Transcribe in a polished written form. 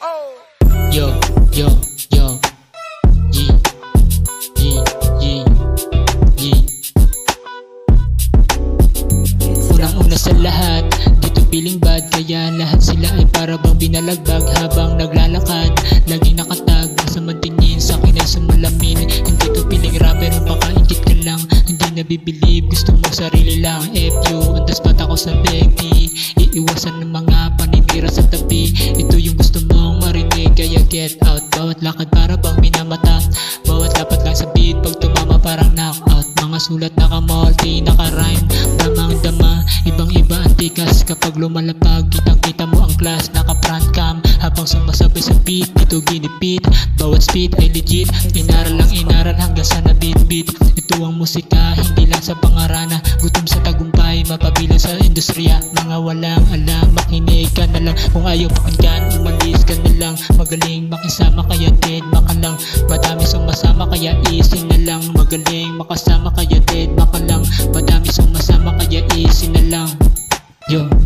Yo, yo, yo. Yee, yee, yee, yee. Unang-una sa lahat, dito feeling bad, kaya lahat sila ay para bang binalagbag habang naglalakad. Laging nakatag, masamang tingin sa akin ay sumalamin. Hindi to feeling rapper, pakaingit ka lang. Hindi nabibilib, gusto mo sarili lang. FU, andas bata ko sa Becky. Iiwasan ng mga paninira sa tabi. Ito yung gusto mong marinig, kaya get out. Bawat lakad para bang minamata, bawat lapat lang sa beat, pag tumama parang knockout. Mga sulat naka-multi, naka-rhyme, damang-dama. Ibang-iba ang tikas kapag lumalapag. Kitang-kita mo ang class, naka-front cam habang sumasabay sa beat. Ito ginipit, bawat speed ay legit. Inaral lang inaral hanggang sa nabit-bit. Ito ang musika, hindi lang sa pangarana. Gutom sa tagumpay, mapabilang sa industriya. Mga walang alam, makinig ka na lang. Kung ayaw pakinggan, umalis ka na lang. Magaling makisama kaya dead maka lang. Madami sumasama kaya easy na lang. Magaling makasama kaya dead maka lang. Madami sumasama kaya easy na lang. Yo.